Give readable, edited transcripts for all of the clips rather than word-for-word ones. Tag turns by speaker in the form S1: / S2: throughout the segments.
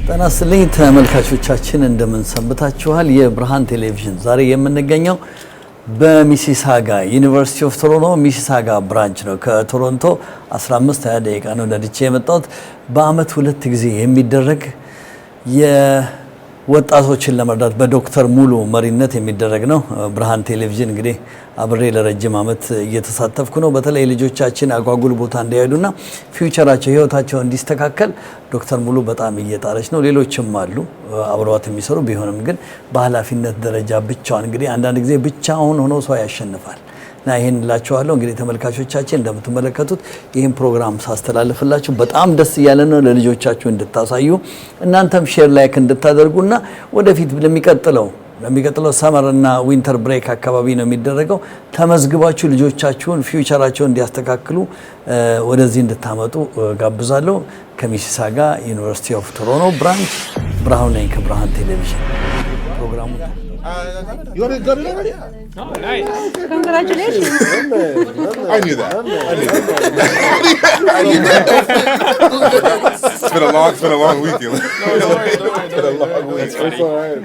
S1: ጤና ይስጥልኝ ተመልካቾቻችን እንደምን ሰንብታችኋል? የብርሃን ቴሌቪዥን ዛሬ የምንገኘው በሚሲሳጋ ዩኒቨርሲቲ ኦፍ ቶሮንቶ ሚሲሳጋ ብራንች ነው። ከቶሮንቶ 15-20 ደቂቃ ነው ነድቼ የመጣሁት። በአመት 2 ጊዜ የሚደረግ የወጣቶችን ለመርዳት በዶክተር ሙሉ መሪነት የሚደረግ ነው። ብርሃን ቴሌቪዥን እንግዲህ አብሬ ለረጅም አመት እየተሳተፍኩ ነው። በተለይ ልጆቻችን አጓጉል ቦታ እንዲያሄዱና ፊውቸራቸው ህይወታቸው እንዲስተካከል ዶክተር ሙሉ በጣም እየጣረች ነው። ሌሎችም አሉ አብረዋት የሚሰሩ ቢሆንም ግን በኃላፊነት ደረጃ ብቻዋን እንግዲህ አንዳንድ ጊዜ ብቻውን ሆኖ ሰው ያሸንፋል እና ይሄን እላችኋለሁ። እንግዲህ ተመልካቾቻችን እንደምትመለከቱት ይሄን ፕሮግራም ሳስተላልፍላችሁ በጣም ደስ እያለ ነው። ለልጆቻችሁ እንድታሳዩ እናንተም ሼር ላይክ እንድታደርጉና ወደፊት ለሚቀጥለው ሰመር እና ዊንተር ብሬክ አካባቢ ነው የሚደረገው። ተመዝግባችሁ ልጆቻችሁን ፊውቸራቸውን እንዲያስተካክሉ ወደዚህ እንድታመጡ ጋብዛለሁ። ከሚሲሳጋ ዩኒቨርሲቲ ኦፍ ቶሮንቶ ብራንች ብርሃኑ ነኝ ከብርሃን ቴሌቪዥን ፕሮግራሙ
S2: You already got it already?
S3: Oh, nice. Congratulations.
S2: I knew that. I knew that. It's been a long week.
S3: No worries.
S2: It's been a long week.
S3: It's all right.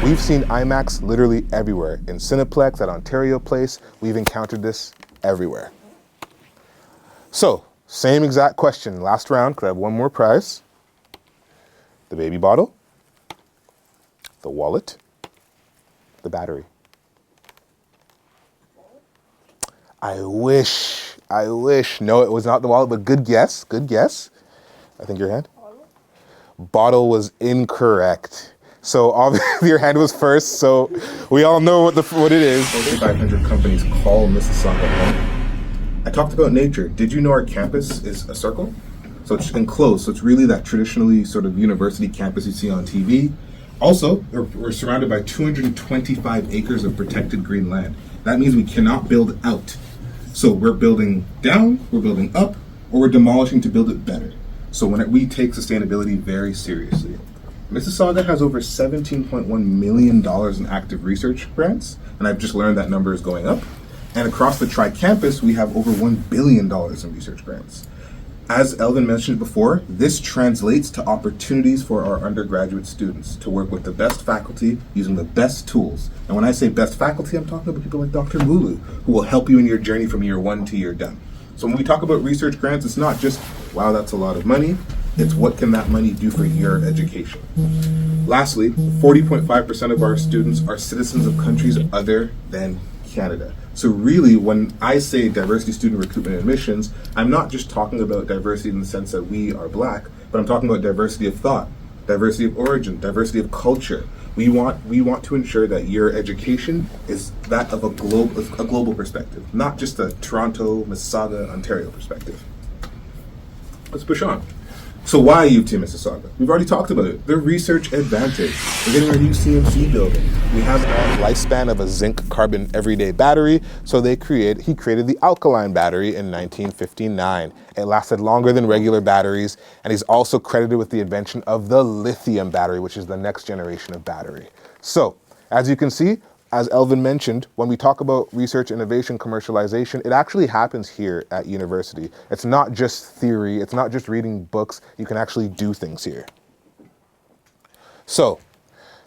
S2: We've seen IMAX literally everywhere. In Cineplex, at Ontario Place, we've encountered this everywhere. So, same exact question. Last round, could I have one more prize? The baby bottle, the wallet, the battery. I wish. No, it was not the wallet, but good guess. I think your hand. Bottle was incorrect. So obviously your hand was first, so we all know what it is. 500 companies call Mississauga home. I talked about nature. Did you know our campus is a circle? So it's enclosed, so it's really that traditionally sort of university campus you see on TV. Also, we're surrounded by 225 acres of protected green land. That means we cannot build out. So we're building down, we're building up, or we're demolishing to build it better. So we take sustainability very seriously. Mississauga has over $17.1 million in active research grants, and I've just learned that number is going up. And across the tri-campus, we have over $1 billion in research grants. As Elvin mentioned before, this translates to opportunities for our undergraduate students to work with the best faculty using the best tools. And when I say best faculty, I'm talking about people like Dr. Mulu, who will help you in your journey from year 1 to year done. So when we talk about research grants, it's not just, wow, that's a lot of money. It's what can that money do for your education. Lastly, 40.5% of our students are citizens of countries other than Canada. So really, when I say diversity student recruitment and admissions, I'm not just talking about diversity in the sense that we are black, but I'm talking about diversity of thought, diversity of origin, diversity of culture. We want to ensure that your education is that of a global perspective, not just a Toronto, Mississauga, Ontario perspective. Let's push on. So why UT Mississauga? We've already talked about it. The research advantage. We're getting our new CMC building. We have a lifespan of a zinc carbon everyday battery. So he created the alkaline battery in 1959. It lasted longer than regular batteries. And he's also credited with the invention of the lithium battery, which is the next generation of battery. So as you can see, as Elvin mentioned, when we talk about research, innovation, commercialization, it actually happens here at university. It's not just theory. It's not just reading books. You can actually do things here. So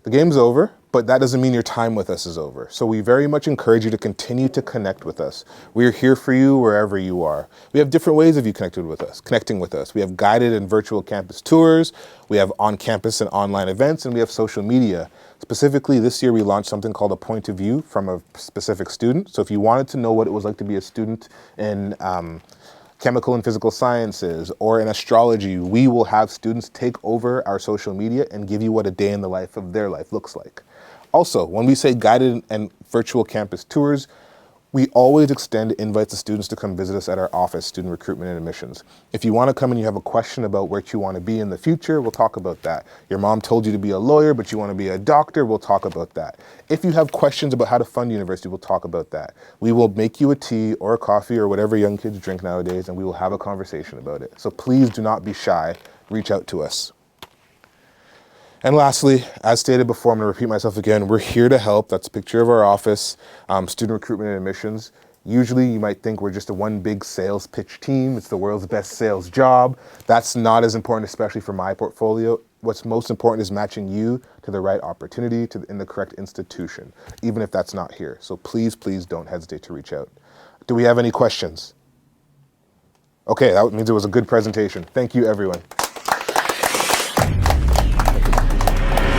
S2: the game's over, but that doesn't mean your time with us is over. So we very much encourage you to continue to connect with us. We're here for you wherever you are. We have different ways of you connecting with us. We have guided and virtual campus tours. We have on-campus and online events, and we have social media. Specifically, this year we launched something called a point of view from a specific student. So if you wanted to know what it was like to be a student in chemical and physical sciences or in astrology, we will have students take over our social media and give you what a day in the life of their life looks like. Also, when we say guided and virtual campus tours, we always extend invites to students to come visit us at our office, Student Recruitment and Admissions. If you want to come and you have a question about where you want to be in the future, we'll talk about that. Your mom told you to be a lawyer, but you want to be a doctor, we'll talk about that. If you have questions about how to fund university, we'll talk about that. We will make you a tea or a coffee or whatever young kids drink nowadays, and we will have a conversation about it. So please do not be shy. Reach out to us. And lastly, as stated before, I'm going to repeat myself again, we're here to help. That's a picture of our office, Student Recruitment and Admissions. Usually you might think we're just a one big sales pitch team. It's the world's best sales job. That's not as important, especially for my portfolio. What's most important is matching you to the right opportunity in the correct institution, even if that's not here. So please, please don't hesitate to reach out. Do we have any questions? Okay, that means it was a good presentation. Thank you, everyone.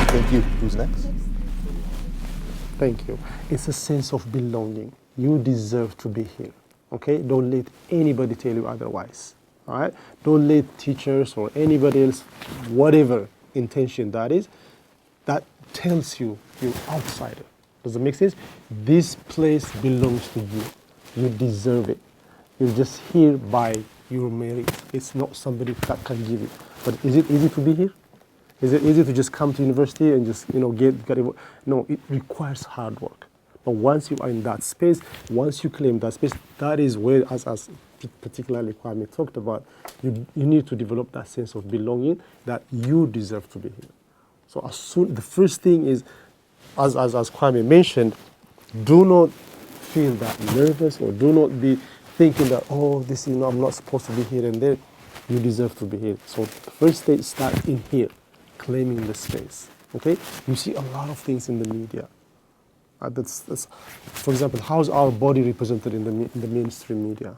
S2: Thank you. Who's next?
S4: Thank you. It's a sense of belonging. You deserve to be here, okay? Don't let anybody tell you otherwise, all right? Don't let teachers or anybody else, whatever intention that is, that tells you you're outsider. Does it make sense? This place belongs to you. You deserve it. You're just here by your merit. It's not somebody that can give it. But is it easy to be here? Is it easy to just come to university and just, get it? No, it requires hard work. But once you are in that space, once you claim that space, that is where, as particularly Kwame talked about, you need to develop that sense of belonging that you deserve to be here. So the first thing is, as Kwame mentioned, do not feel that nervous or do not be thinking that, I'm not supposed to be here and there. You deserve to be here. So the first stage starts in here, claiming the space. Okay? You see a lot of things in the media. That's, for example, how's our body represented in the mainstream media?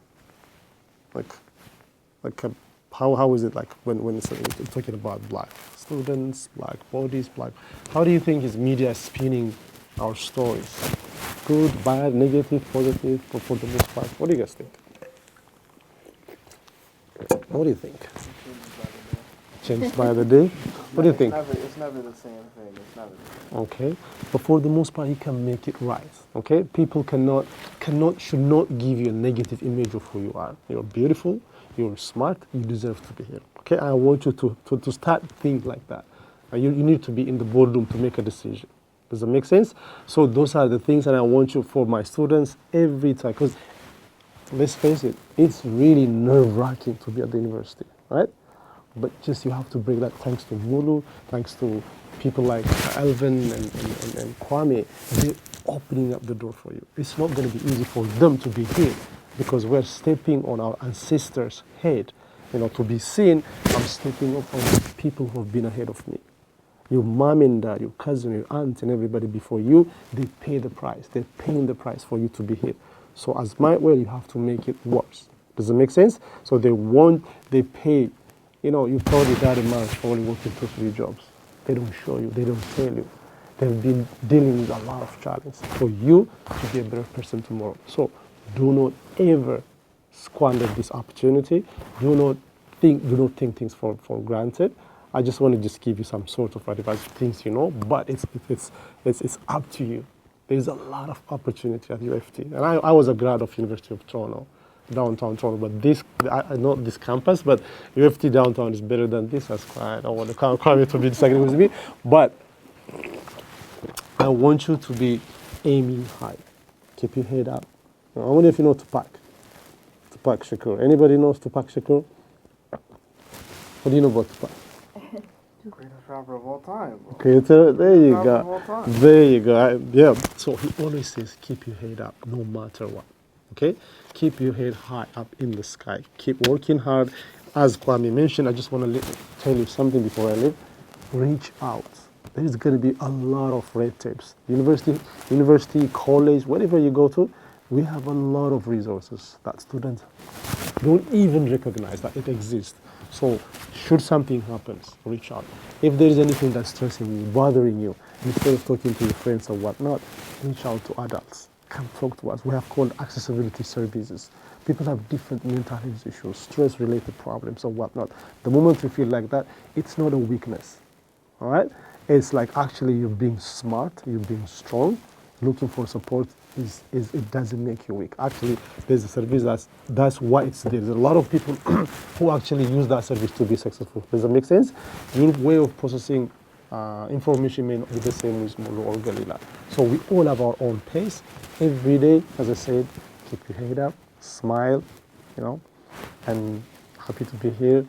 S4: How is it like when it's talking about black students, black bodies, black? How do you think is media spinning our stories? Good, bad, negative, positive, for the most part. What do you guys think? What do you think? Changed by the day? What do you think?
S5: It's never the same thing. It's never the same.
S4: Okay, but for the most part, you can make it right. Okay, people should not give you a negative image of who you are. You're beautiful, you're smart, you deserve to be here. Okay, I want you to start thinking like that. You need to be in the boardroom to make a decision. Does that make sense? So those are the things that I want you for my students every time. Because let's face it, it's really nerve-wracking to be at the university, right? But just you have to break that thanks to Mulu, thanks to people like Alvin and Kwame. They're opening up the door for you. It's not going to be easy for them to be here because we're stepping on our ancestors' head. To be seen, I'm stepping up on the people who have been ahead of me. Your mom and dad, your cousin, your aunt, and everybody before you, they pay the price. They're paying the price for you to be here. So as might well, you have to make it worse. Does it make sense? So they pay. You told your dad and mom for only working 2-3 jobs. They don't show you, they don't tell you. They've been dealing with a lot of challenges for you to be a better person tomorrow. So do not ever squander this opportunity. Do not think things for granted. I just want to just give you some sort of advice, things but it's up to you. There's a lot of opportunity at UFT. And I was a grad of University of Toronto. Downtown Toronto, but not this campus, but UFT downtown is better than this. That's quite, I don't want to come to be disagreeing with me, but I want you to be aiming high. Keep your head up. I wonder if you know Tupac Shakur. Anybody knows Tupac Shakur? What do you know about Tupac?
S5: Greatest rapper of all time.
S4: Okay, there you go. There you go. Yeah. So he always says, keep your head up, no matter what. Okay, keep your head high up in the sky. Keep working hard. As Kwame mentioned, I just want to tell you something before I leave. Reach out. There is going to be a lot of red tapes. University, college, wherever you go to, we have a lot of resources that students don't even recognize that it exists. So should something happen, reach out. If there is anything that's stressing you, bothering you, instead of talking to your friends or whatnot, reach out to adults. Come talk to us. We have called accessibility services. People have different mental health issues, stress-related problems or whatnot. The moment you feel like that, it's not a weakness, all right? It's like actually you're being smart, you're being strong. Looking for support it doesn't make you weak. Actually, there's a service that's why it's there. There's a lot of people who actually use that service to be successful. Does that make sense? Your way of processing information may not be the same with Molo or Galila. So we all have our own pace. Every day, as I said, keep your head up, smile, and happy to be here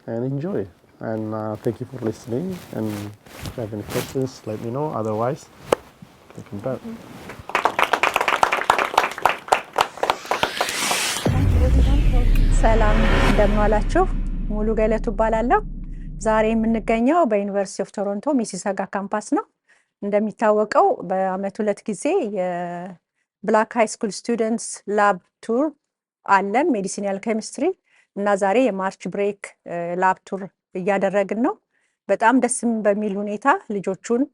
S4: and enjoy. And thank you for listening. And if you have any questions, let me know. Otherwise, thank you back.
S3: ሰላም እንደምን ዋላችሁ ሙሉ ገለቱ እባላለሁ ዛሬ የምንገኘው በዩኒቨርሲቲ ኦፍ ቶሮንቶ ሚሲሳጋ ካምፓስ ነው እንደሚታወቀው በአመት ሁለት ጊዜ የብላክ ሃይ ስኩል ስቱደንትስ ላብ ቱር አለን ሜዲሲናል ኬሚስትሪ እና ዛሬ የማርች ብሬክ ላብ ቱር እያደረግን ነው በጣም ደስም በሚል ሁኔታ ልጆቹን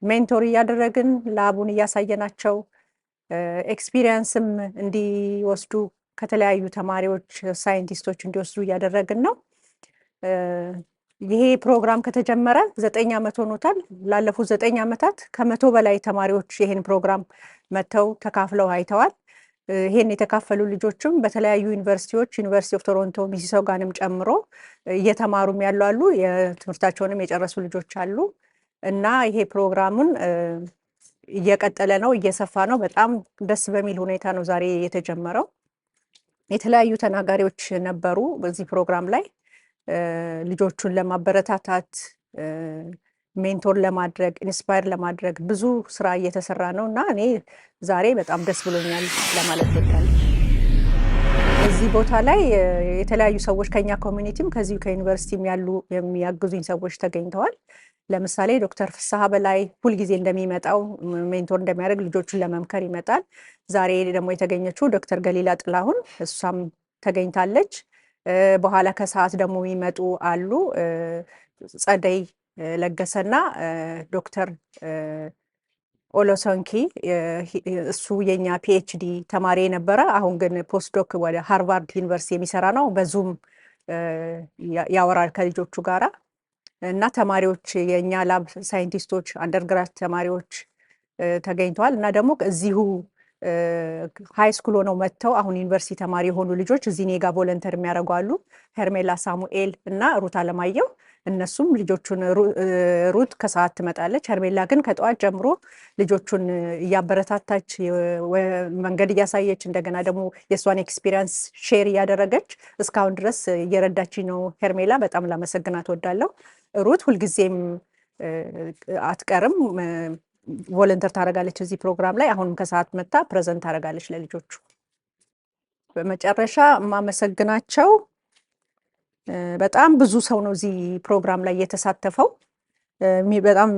S3: ሜንቶር እያደረግን ላቡን እያሳየናቸው ኤክስፒሪየንስም እንዲወስዱ ከተለያዩ ተማሪዎች ሳይንቲስቶች እንዲወስዱ እያደረግን ነው ይሄ ፕሮግራም ከተጀመረ 9 አመት ሆኖታል ላለፉት 9 አመታት ከመቶ በላይ ተማሪዎች ይሄን ፕሮግራም መተው ተካፍለው አይተዋል ይሄን የተካፈሉ ልጆችም በተለያዩ ዩኒቨርሲቲዎች ዩኒቨርሲቲ ኦፍ ቶሮንቶ ሚሲሳጋንም ጨምሮ እየተማሩም ያሉ አሉ የትምህርታቸውንም የጨረሱ ልጆች አሉ እና ይሄ ፕሮግራሙን እየቀጠለ ነው እየሰፋ ነው በጣም ደስ በሚል ሁኔታ ነው ዛሬ የተጀመረው የተለያዩ ተናጋሪዎች ነበሩ በዚህ ፕሮግራም ላይ ልጆቹን ለማበረታታት ሜንቶር ለማድረግ ኢንስፓየር ለማድረግ ብዙ ስራ እየተሰራ ነውና እኔ ዛሬ በጣም ደስ ብሎኛል ለማለት ወጣለሁ እዚህ ቦታ ላይ የተለያዩ ሰዎች ከኛ ኮሚኒቲም ከዚህ ከዩኒቨርሲቲም ያሉ የሚያግዙኝ ሰዎች ተገኝተዋል ለምሳሌ ዶክተር ፍሳሐ በላይ ሁሉ ጊዜ እንደሚመጣው ሜንቶር እንደሚያደርግ ልጆቹን ለመምከር ይመጣል ዛሬ ደግሞ የተገኘችው ዶክተር ገሊላ ጥላሁን እሷም ተገኝታለች በኋላ ከሰዓት ደግሞ ይመጡ አሉ ጸደይ ለገሰና ዶክተር ኦሎሶንኪ እሱ የኛ ፒኤችዲ ተማሪ ነበረ አሁን ግን ፖስትዶክ ወደ ሃርቫርድ ዩኒቨርሲቲ የሚሰራ ነው በዙም ያወራል ከልጆቹ ጋራ እና ተማሪዎች የኛ ላብ ሳይንቲስቶች አንደርግራድ ተማሪዎች ተገኝተዋል እና ደግሞ እዚሁ ሃይ ስኩል ሆነው መተው አሁን ዩኒቨርሲቲ ተማሪ የሆኑ ልጆች እዚህ ኔጋ ቮለንተር የሚያደርጉ አሉ ሄርሜላ ሳሙኤል እና ሩት አለማየሁ እነሱም ልጆቹን ሩት ከሰዓት ትመጣለች ሄርሜላ ግን ከጠዋት ጀምሮ ልጆቹን እያበረታታች መንገድ እያሳየች እንደገና ደግሞ የሷን ኤክስፒሪየንስ ሼር እያደረገች እስካሁን ድረስ እየረዳች ነው ሄርሜላ በጣም ላመሰግናት ወዳለሁ ሩት ሁልጊዜም አትቀርም ቮለንተር ታደርጋለች እዚህ ፕሮግራም ላይ አሁንም ከሰዓት መጣ ፕሬዘንት ታደርጋለች ለልጆቹ በመጨረሻ ማመሰግናቸው በጣም ብዙ ሰው ነው እዚህ ፕሮግራም ላይ የተሳተፈው በጣም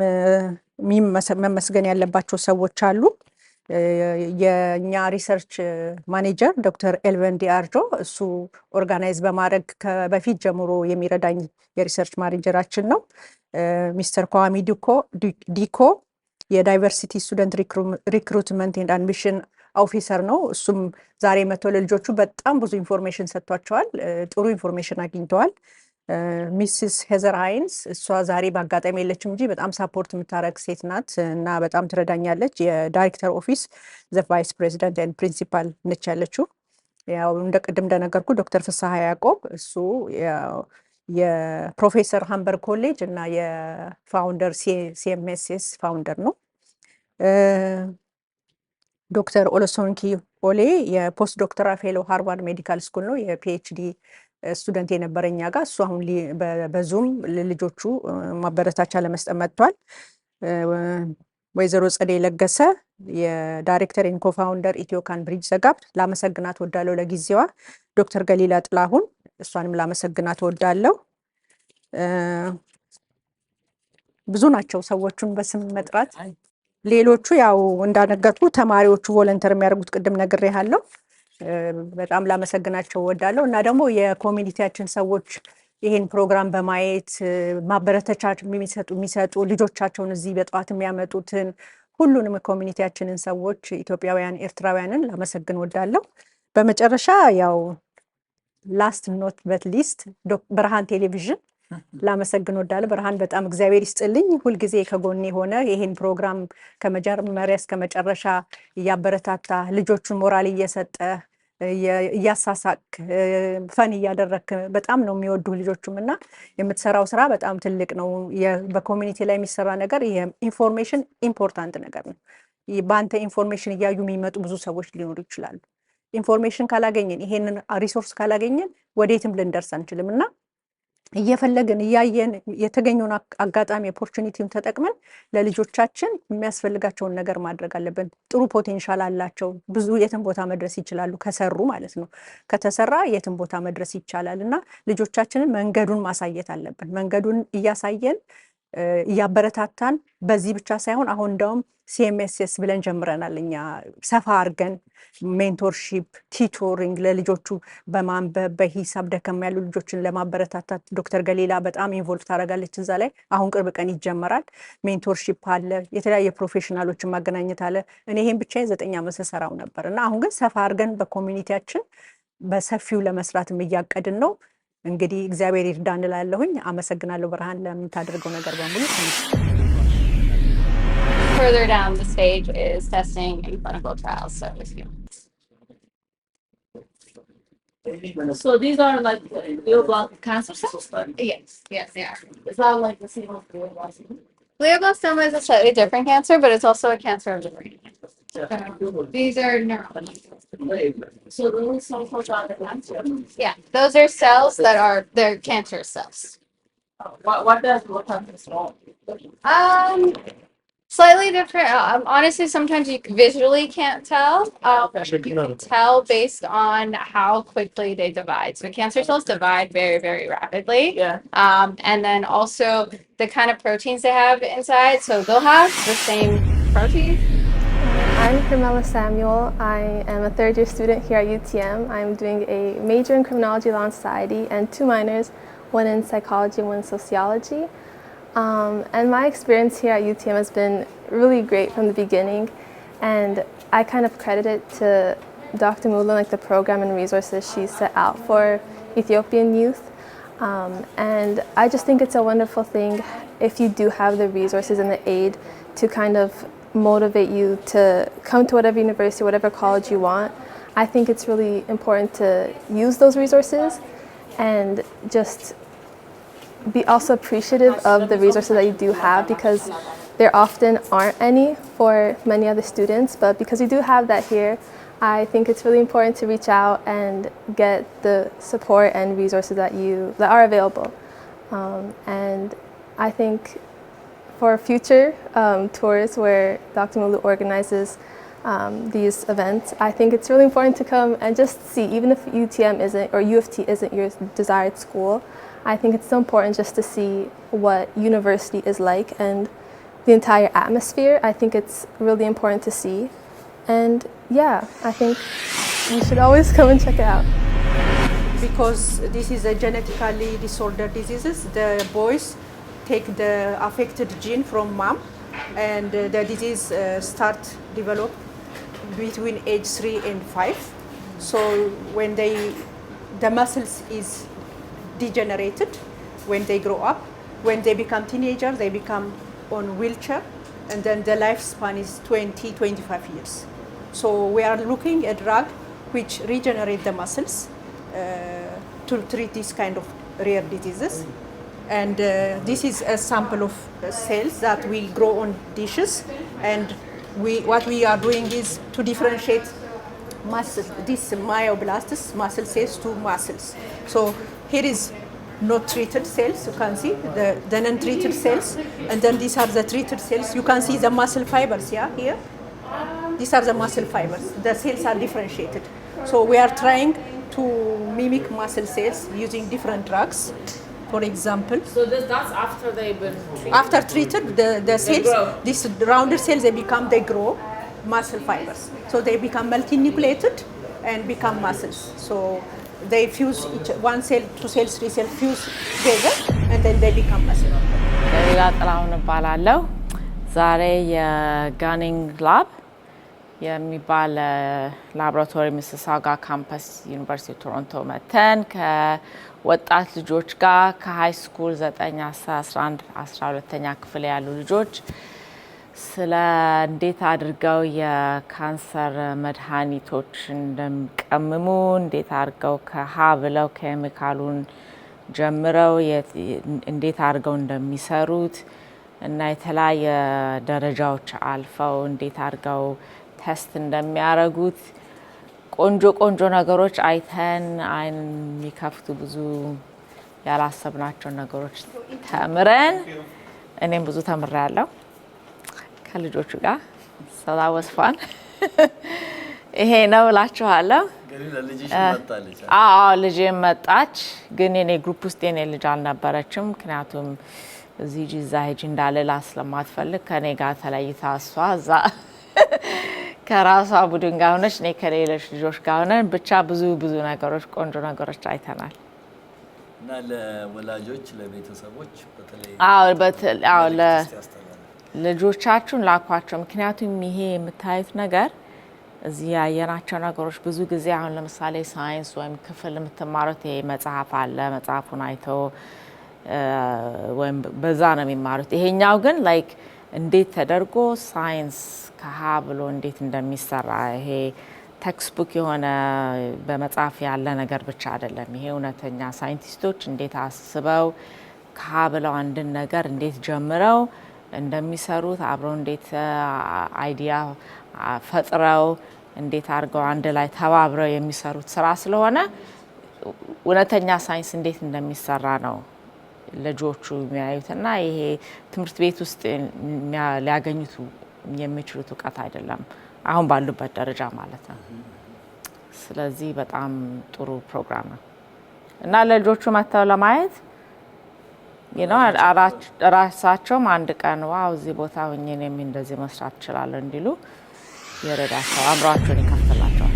S3: መመስገን ያለባቸው ሰዎች አሉ የኛ ሪሰርች ማኔጀር ዶክተር ኤልቨን ዲአርጆ እሱ ኦርጋናይዝ በማድረግ በፊት ጀምሮ የሚረዳኝ የሪሰርች ማኔጀራችን ነው ሚስተር ኳሚ ዲኮ የዳይቨርሲቲ ስቱደንት ሪክሩትመንት ኤንድ አድሚሽን ኦፊሰር ነው እሱም ዛሬ መጥቶ ለልጆቹ በጣም ብዙ ኢንፎርሜሽን ሰጥቷቸዋል ጥሩ ኢንፎርሜሽን አግኝተዋል ሚስስ ሄዘር ሃይንስ እሷ ዛሬ በአጋጣሚ የለችም እንጂ በጣም ሳፖርት የምታረግ ሴት ናት እና በጣም ትረዳኛለች የዳይሬክተር ኦፊስ ዘ ቫይስ ፕሬዚዳንት ኤንድ ፕሪንሲፓል ነች ያለችው ያው እንደቀደም እንደነገርኩ ዶክተር ፍሳሐ ያዕቆብ እሱ የፕሮፌሰር ሃምበርግ ኮሌጅ እና የፋውንደር ሲኤምኤስኤስ ፋውንደር ነው ዶክተር ኦሎሶንኪ ኦሌ የፖስት ዶክተራል ፌሎ ሃርቫርድ ሜዲካል ስኩል ነው የፒኤችዲ ስቱደንት የነበረኛ ጋር እሱ አሁን በዙም ልጆቹ ማበረታቻ ለመስጠት መጥቷል ወይዘሮ ጸደይ ለገሰ የዳይሬክተር ኤንድ ኮፋውንደር ኢትዮካን ብሪጅ ዘጋብ ላመሰግናት ወዳለው ለጊዜዋ ዶክተር ገሊላ ጥላሁን እሷንም ላመሰግናት ወዳለው ብዙ ናቸው ሰዎቹን በስም መጥራት ሌሎቹ ያው እንዳነገርኩ ተማሪዎቹ ቮለንተር የሚያደርጉት ቅድም ነግሬሃለሁ በጣም ላመሰግናቸው ወዳለው እና ደግሞ የኮሚኒቲያችን ሰዎች ይሄን ፕሮግራም በማየት ማበረታቻ የሚሰጡ ልጆቻቸውን እዚህ በጠዋት የሚያመጡትን ሁሉንም ኮሚኒቲያችንን ሰዎች ኢትዮጵያውያን ኤርትራውያንን ላመሰግን ወዳለው በመጨረሻ ያው ላስት ኖት በት ሊስት ብርሃን ቴሌቪዥን ላመሰግን ወዳለው ብርሃን በጣም እግዚአብሔር ይስጥልኝ ሁሉ ጊዜ ከጎኔ ሆነ ይሄን ፕሮግራም ከመጀመሪያ እስከ መጨረሻ ያበረታታ ልጆቹን ሞራል እየሰጠ እያሳሳቅ ፈን እያደረክ በጣም ነው የሚወዱ ልጆቹም እና የምትሰራው ስራ በጣም ትልቅ ነው በኮሚኒቲ ላይ የሚሰራ ነገር ኢንፎርሜሽን ኢምፖርታንት ነገር ነው በአንተ ኢንፎርሜሽን እያዩ የሚመጡ ብዙ ሰዎች ሊኖሩ ይችላሉ ኢንፎርሜሽን ካላገኘን ይሄንን ሪሶርስ ካላገኘን ወዴትም ልንደርስ አንችልምና እየፈለግን እያየን የተገኘውን አጋጣሚ ኦፖርቹኒቲውን ተጠቅመን ለልጆቻችን የሚያስፈልጋቸውን ነገር ማድረግ አለብን። ጥሩ ፖቴንሻል አላቸው። ብዙ የትም ቦታ መድረስ ይችላሉ ከሰሩ ማለት ነው። ከተሰራ የትም ቦታ መድረስ ይቻላል እና ልጆቻችንን መንገዱን ማሳየት አለብን። መንገዱን እያሳየን እያበረታታን በዚህ ብቻ ሳይሆን አሁን እንደውም ሲኤምኤስኤስ ብለን ጀምረናል። እኛ ሰፋ አድርገን ሜንቶርሺፕ ቲቶሪንግ ለልጆቹ በማንበብ በሂሳብ ደከም ያሉ ልጆችን ለማበረታታት ዶክተር ገሊላ በጣም ኢንቮልቭ ታደርጋለች እዛ ላይ። አሁን ቅርብ ቀን ይጀመራል። ሜንቶርሺፕ አለ፣ የተለያየ ፕሮፌሽናሎችን ማገናኘት አለ። እኔ ይሄን ብቻ 9 ዓመት ሰራው ነበር እና አሁን ግን ሰፋ አድርገን በኮሚኒቲያችን በሰፊው ለመስራትም እያቀድን ነው። እንግዲህ እግዚአብሔር ይርዳን እላለሁኝ። አመሰግናለሁ ብርሃን ለምታደርገው ነገር በሙሉ።
S6: Further down the stage is testing and clinical trials service. So these are like glioblast cancer cells? Yes, yes, they are. It's not like the same glioblastoma. Glioblastoma is a slightly different cancer, but it's also a cancer of the brain. These are neurons. So those cells are the cancer? Yeah, those are cells that are, they're cancer cells. What does look like this wall? Slightly different. Honestly, sometimes you visually can't tell. You can tell based on how quickly they divide. So cancer cells divide very, very rapidly. Yeah. And then also the kind of proteins they have inside. So they'll have the same proteins.
S7: I'm Carmela Samuel. I am a third-year student here at UTM. I'm doing a major in criminology law and society and 2 minors, one in psychology and one in sociology. And my experience here at UTM has been really great from the beginning, and I kind of credit it to Dr. Mulu, like the program and resources she set out for Ethiopian youth. And I just think it's a wonderful thing if you do have the resources and the aid to kind of motivate you to come to whatever university, whatever college you want. I think it's really important to use those resources and just be also appreciative of the resources that you do have, because there often aren't any for many other students, but because we do have that here, I think it's really important to reach out and get the support and resources that are available. And I think for future tours where Dr. Mulu organizes these events, I think it's really important to come and just see, even if UTM isn't, or U of T isn't your desired school, I think it's so important just to see what university is like and the entire atmosphere. I think it's really important to see. And yeah, I think you should always come and check it out.
S3: Because this is a genetically disordered diseases, the boys take the affected gene from mom, and the disease start develop between age 3 and 5. So when the muscles is degenerated when they grow up. When they become teenagers, they become on wheelchair, and then the lifespan is 20-25 years. So we are looking at drug which regenerate the muscles to treat this kind of rare diseases. And this is a sample of cells that will grow on dishes, and what we are doing is to differentiate muscle, this myoblasts, muscle cells to muscles. So here is not treated cells, you can see the non-treated cells, and then these are the treated cells. You can see the muscle fibers, yeah, here. These are the muscle fibers. The cells are differentiated. So we are trying to mimic muscle cells using different drugs, for example.
S8: So that's after they've been treated?
S3: After treated, the cells, these rounded cells, they grow muscle fibers. So they become multinucleated and become muscles. So they fuse one cell, 2 cells, 3 cells fuse together, and then they become muscle.
S8: ዛሬ የጋኒንግ ላብ የሚባል ላቦራቶሪ ሚሲሳጋ ካምፓስ ዩኒቨርሲቲ ቶሮንቶ መተን ከወጣት ልጆች ጋር ከሃይ ስኩል 9 11 12ኛ ክፍል ያሉ ልጆች ስለ እንዴት አድርገው የካንሰር መድኃኒቶች እንደሚቀምሙ እንዴት አድርገው ከሃ ብለው ኬሚካሉን ጀምረው እንዴት አድርገው እንደሚሰሩት እና የተለያየ ደረጃዎች አልፈው እንዴት አድርገው ቴስት እንደሚያረጉት ቆንጆ ነገሮች አይተን አይን የሚከፍቱ ብዙ ያላሰብናቸው ነገሮች ተምረን እኔም ብዙ ተምሬያለሁ ከልጆቹ ጋር so that was fun ይሄ ነው እላችኋለሁ ልጄ መጣች ግን እኔ ግሩፕ ውስጥ የኔ ልጅ አልነበረችም ምክንያቱም እዚህ ጂዛ ሄጅ እንዳለላ ስለማትፈልግ ከኔ ጋር ተለይታ እሷ እዛ ከራሷ ቡድን ጋር ሆነች እኔ ከሌሎች ልጆች ጋር ሆነን ብቻ ብዙ ነገሮች ቆንጆ ነገሮች አይተናል
S1: እና ለወላጆች ለቤተሰቦች
S8: ለልጆቻችሁን ላኳቸው ምክንያቱም ይሄ የምታዩት ነገር እዚህ ያየናቸው ነገሮች ብዙ ጊዜ አሁን ለምሳሌ ሳይንስ ወይም ክፍል የምትማሩት ይሄ መጽሐፍ አለ መጽሐፉን አይተው ወይም በዛ ነው የሚማሩት ይሄኛው ግን ላይክ እንዴት ተደርጎ ሳይንስ ከሀ ብሎ እንዴት እንደሚሰራ ይሄ ቴክስት የሆነ በመጽሐፍ ያለ ነገር ብቻ አይደለም ይሄ እውነተኛ ሳይንቲስቶች እንዴት አስበው ከሀ ብለው አንድን ነገር እንዴት ጀምረው እንደሚሰሩት አብረው እንዴት አይዲያ ፈጥረው እንዴት አድርገው አንድ ላይ ተባብረው የሚሰሩት ስራ ስለሆነ እውነተኛ ሳይንስ እንዴት እንደሚሰራ ነው ልጆቹ የሚያዩትና ይሄ ትምህርት ቤት ውስጥ ሊያገኙት የሚችሉት ዕውቀት አይደለም አሁን ባሉበት ደረጃ ማለት ነው ስለዚህ በጣም ጥሩ ፕሮግራም ነው እና ለልጆቹ መተው ለማየት ራሳቸውም አንድ ቀን ዋው እዚህ ቦታ ሆኜ እኔም እንደዚህ መስራት እችላለሁ እንዲሉ ይረዳቸው አብራቸውን ይከፍላቸዋል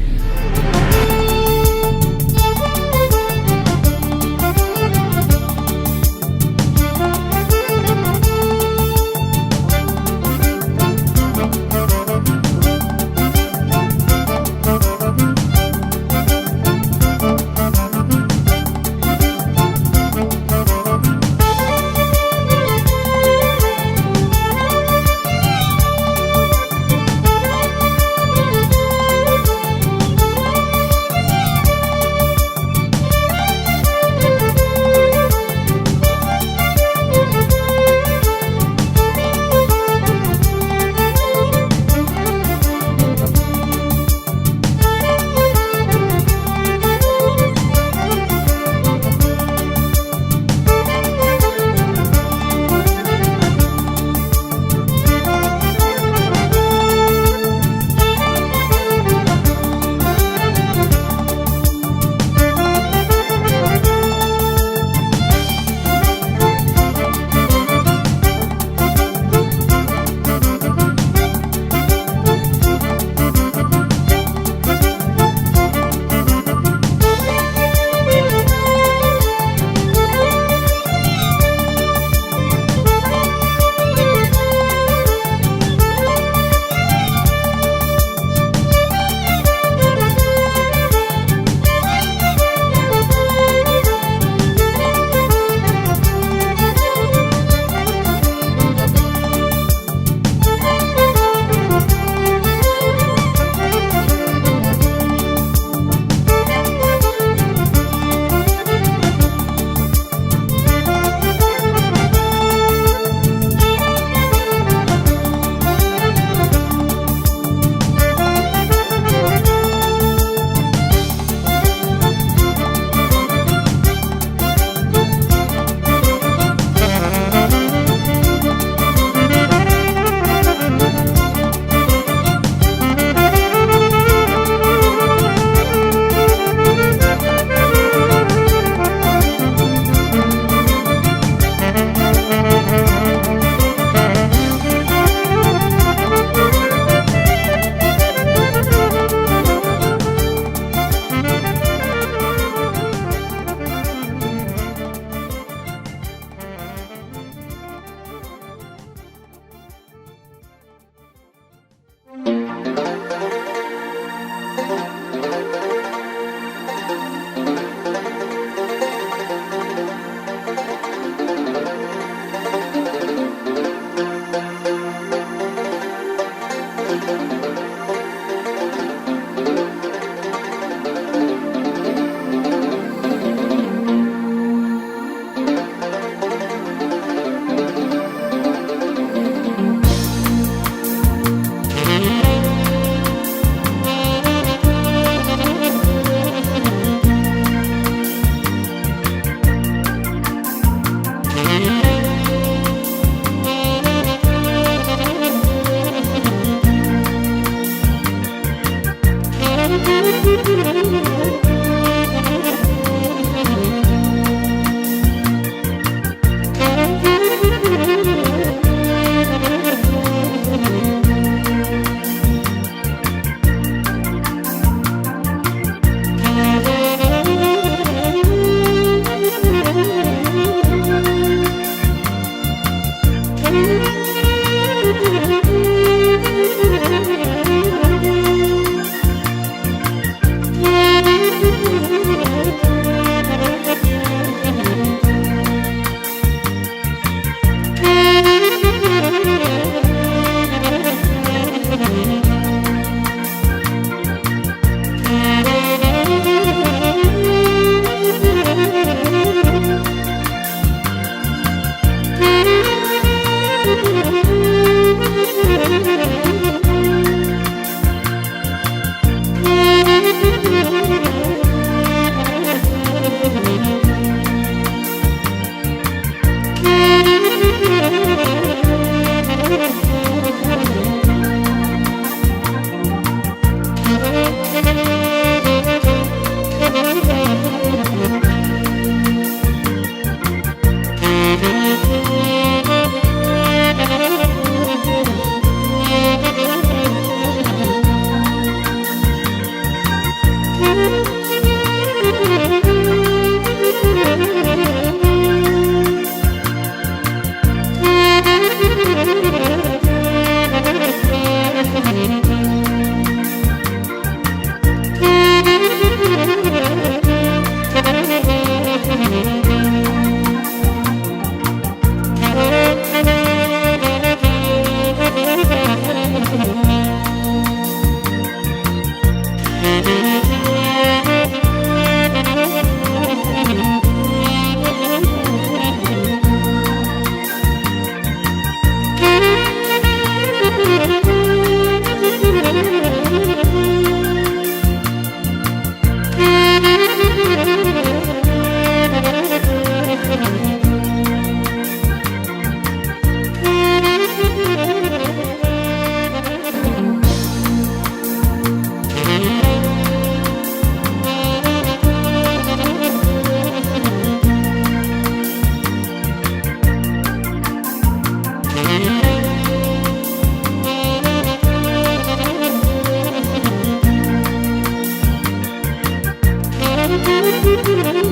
S7: you.